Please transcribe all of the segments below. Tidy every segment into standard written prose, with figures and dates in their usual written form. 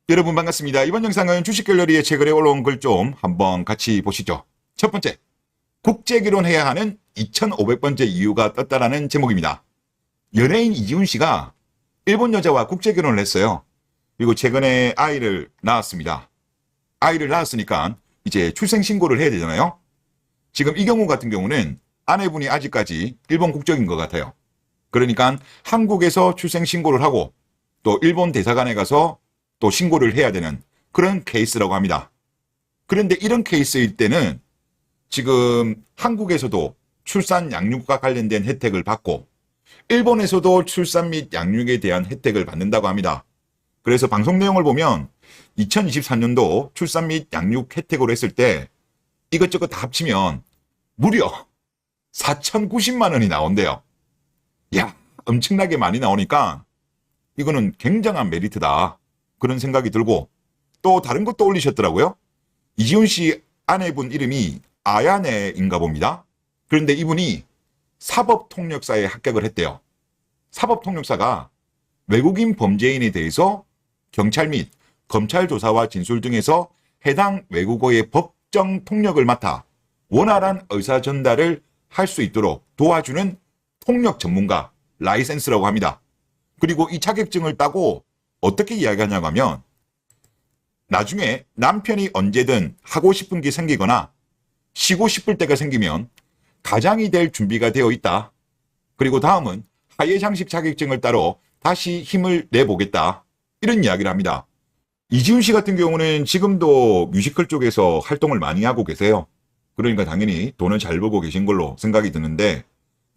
여러분 반갑습니다. 이번 영상은 주식갤러리에 최근에 올라온 글 좀 한번 같이 보시죠. 첫 번째, 국제결혼해야 하는 2500번째 이유가 떴다라는 제목입니다. 연예인 이지훈 씨가 일본 여자와 국제결혼을 했어요. 그리고 최근에 아이를 낳았습니다. 아이를 낳았으니까 이제 출생신고를 해야 되잖아요. 지금 이 경우 같은 경우는 아내분이 아직까지 일본 국적인 것 같아요. 그러니까 한국에서 출생신고를 하고 또 일본 대사관에 가서 또 신고를 해야 되는 그런 케이스라고 합니다. 그런데 이런 케이스일 때는 지금 한국에서도 출산 양육과 관련된 혜택을 받고 일본에서도 출산 및 양육에 대한 혜택을 받는다고 합니다. 그래서 방송 내용을 보면 2024년도 출산 및 양육 혜택으로 했을 때 이것저것 다 합치면 무려 4,090만 원이 나온대요. 야, 엄청나게 많이 나오니까 이거는 굉장한 메리트다. 그런 생각이 들고 또 다른 것도 올리셨더라고요. 이지훈 씨 아내분 이름이 아야네인가 봅니다. 그런데 이분이 사법통역사에 합격을 했대요. 사법통역사가 외국인 범죄인에 대해서 경찰 및 검찰 조사와 진술 등에서 해당 외국어의 법정 통역을 맡아 원활한 의사 전달을 할 수 있도록 도와주는 통역 전문가 라이센스라고 합니다. 그리고 이 자격증을 따고 어떻게 이야기하냐고 하면 나중에 남편이 언제든 하고 싶은 게 생기거나 쉬고 싶을 때가 생기면 가장이 될 준비가 되어 있다. 그리고 다음은 하예장식 자격증을 따러 다시 힘을 내보겠다. 이런 이야기를 합니다. 이지훈 씨 같은 경우는 지금도 뮤지컬 쪽에서 활동을 많이 하고 계세요. 그러니까 당연히 돈을 잘 벌고 계신 걸로 생각이 드는데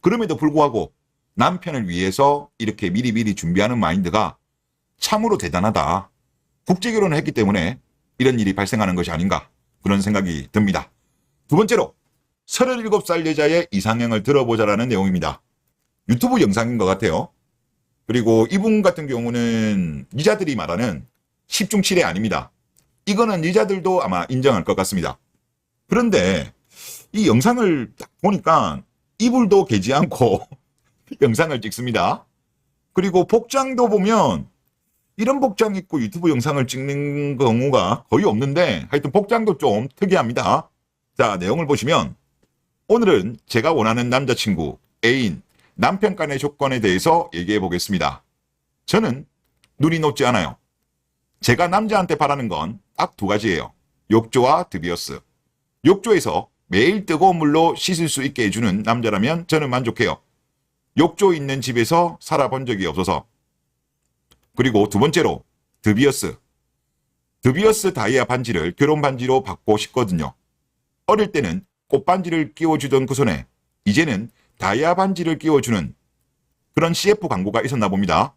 그럼에도 불구하고 남편을 위해서 이렇게 미리미리 준비하는 마인드가 참으로 대단하다. 국제결혼을 했기 때문에 이런 일이 발생하는 것이 아닌가 그런 생각이 듭니다. 두 번째로 37살 여자의 이상형을 들어보자라는 내용입니다. 유튜브 영상인 것 같아요. 그리고 이분 같은 경우는 여자들이 말하는 10중 7애 아닙니다. 이거는 여자들도 아마 인정할 것 같습니다. 그런데 이 영상을 딱 보니까 이불도 개지 않고 영상을 찍습니다. 그리고 복장도 보면 이런 복장 입고 유튜브 영상을 찍는 경우가 거의 없는데 하여튼 복장도 좀 특이합니다. 자, 내용을 보시면 오늘은 제가 원하는 남자친구, 애인, 남편 간의 조건에 대해서 얘기해 보겠습니다. 저는 눈이 높지 않아요. 제가 남자한테 바라는 건 딱 두 가지예요. 욕조와 드비어스. 욕조에서 매일 뜨거운 물로 씻을 수 있게 해주는 남자라면 저는 만족해요. 욕조 있는 집에서 살아본 적이 없어서. 그리고 두 번째로 드비어스. 드비어스 다이아 반지를 결혼 반지로 받고 싶거든요. 어릴 때는 꽃반지를 끼워주던 그 손에 이제는 다이아 반지를 끼워주는 그런 CF 광고가 있었나 봅니다.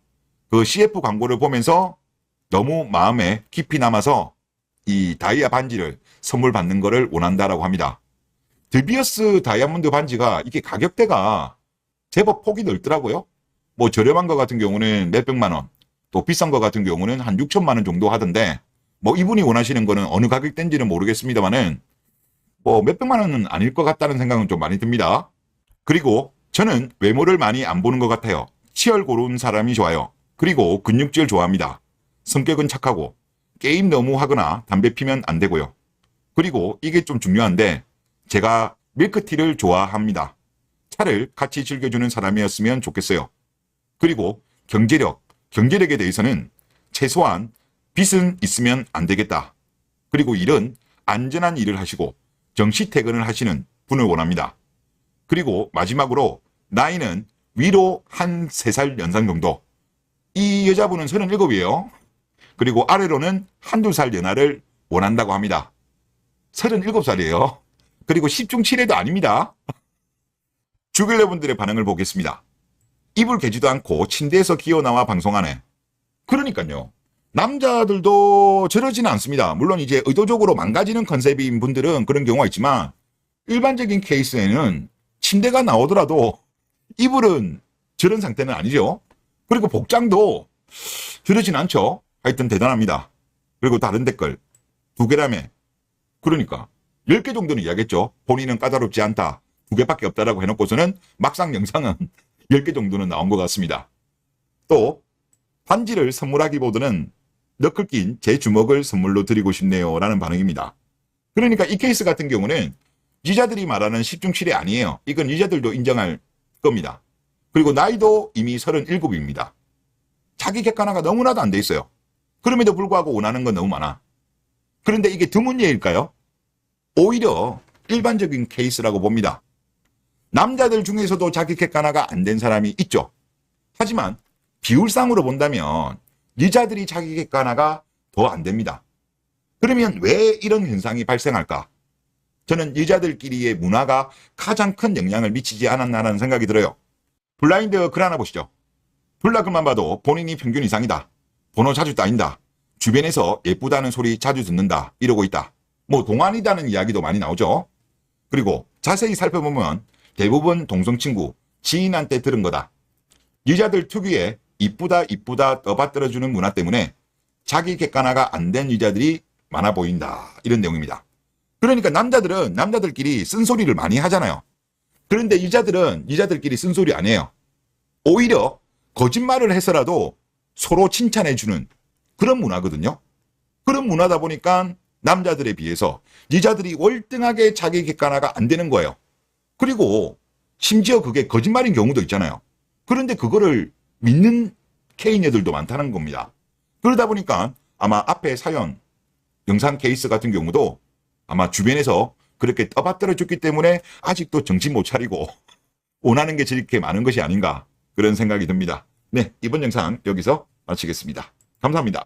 그 CF 광고를 보면서 너무 마음에 깊이 남아서 이 다이아 반지를 선물 받는 거를 원한다라고 합니다. 드비어스 다이아몬드 반지가 이게 가격대가 제법 폭이 넓더라고요. 뭐 저렴한 거 같은 경우는 몇백만 원, 또 비싼 거 같은 경우는 한 6천만 원 정도 하던데 뭐 이분이 원하시는 거는 어느 가격대인지는 모르겠습니다만은 뭐 몇백만 원은 아닐 것 같다는 생각은 좀 많이 듭니다. 그리고 저는 외모를 많이 안 보는 것 같아요. 치열 고른 사람이 좋아요. 그리고 근육질 좋아합니다. 성격은 착하고 게임 너무 하거나 담배 피면 안 되고요. 그리고 이게 좀 중요한데 제가 밀크티를 좋아합니다. 차를 같이 즐겨주는 사람이었으면 좋겠어요. 그리고 경제력에 대해서는 최소한 빚은 있으면 안 되겠다. 그리고 일은 안전한 일을 하시고 정시 퇴근을 하시는 분을 원합니다. 그리고 마지막으로 나이는 위로 한 3살 연상 정도. 이 여자분은 37이에요. 그리고 아래로는 한두 살 연하를 원한다고 합니다. 37살이에요. 그리고 10중 7애도 아닙니다. 주갤러분들의 반응을 보겠습니다. 이불 개지도 않고 침대에서 기어나와 방송하네. 그러니까요. 남자들도 저러지는 않습니다. 물론 이제 의도적으로 망가지는 컨셉인 분들은 그런 경우가 있지만 일반적인 케이스에는 침대가 나오더라도 이불은 저런 상태는 아니죠. 그리고 복장도 저러진 않죠. 하여튼 대단합니다. 그리고 다른 댓글 2개라며. 그러니까 10개 정도는 이야기했죠. 본인은 까다롭지 않다. 2개밖에 없다라고 해놓고서는 막상 영상은 10개 정도는 나온 것 같습니다. 또 반지를 선물하기보다는 너클 낀 제 주먹을 선물로 드리고 싶네요 라는 반응입니다. 그러니까 이 케이스 같은 경우는 유저들이 말하는 10중7이 아니에요. 이건 유저들도 인정할 겁니다. 그리고 나이도 이미 37입니다. 자기 객관화가 너무나도 안 돼 있어요. 그럼에도 불구하고 원하는 건 너무 많아. 그런데 이게 드문 예일까요? 오히려 일반적인 케이스라고 봅니다. 남자들 중에서도 자기 객관화가 안 된 사람이 있죠. 하지만 비율상으로 본다면 여자들이 자기 객관화가 더 안 됩니다. 그러면 왜 이런 현상이 발생할까? 저는 여자들끼리의 문화가 가장 큰 영향을 미치지 않았나라는 생각이 들어요. 블라인드 글 하나 보시죠. 블라글만 봐도 본인이 평균 이상이다. 번호 자주 따인다. 주변에서 예쁘다는 소리 자주 듣는다. 이러고 있다. 뭐 동안이다는 이야기도 많이 나오죠. 그리고 자세히 살펴보면 대부분 동성친구, 지인한테 들은 거다. 여자들 특유의 이쁘다 떠받들어주는 문화 때문에 자기 객관화가 안 된 여자들이 많아 보인다. 이런 내용입니다. 그러니까 남자들은 남자들끼리 쓴소리를 많이 하잖아요. 그런데 여자들은 여자들끼리 쓴소리 안 해요. 오히려 거짓말을 해서라도 서로 칭찬해주는 그런 문화거든요. 그런 문화다 보니까 남자들에 비해서 여자들이 월등하게 자기 객관화가 안 되는 거예요. 그리고 심지어 그게 거짓말인 경우도 있잖아요. 그런데 그거를 믿는 K녀들도 많다는 겁니다. 그러다 보니까 아마 앞에 사연, 영상 케이스 같은 경우도 아마 주변에서 그렇게 떠받들어 줬기 때문에 아직도 정신 못 차리고 원하는 게 저렇게 많은 것이 아닌가 그런 생각이 듭니다. 네, 이번 영상 여기서 마치겠습니다. 감사합니다.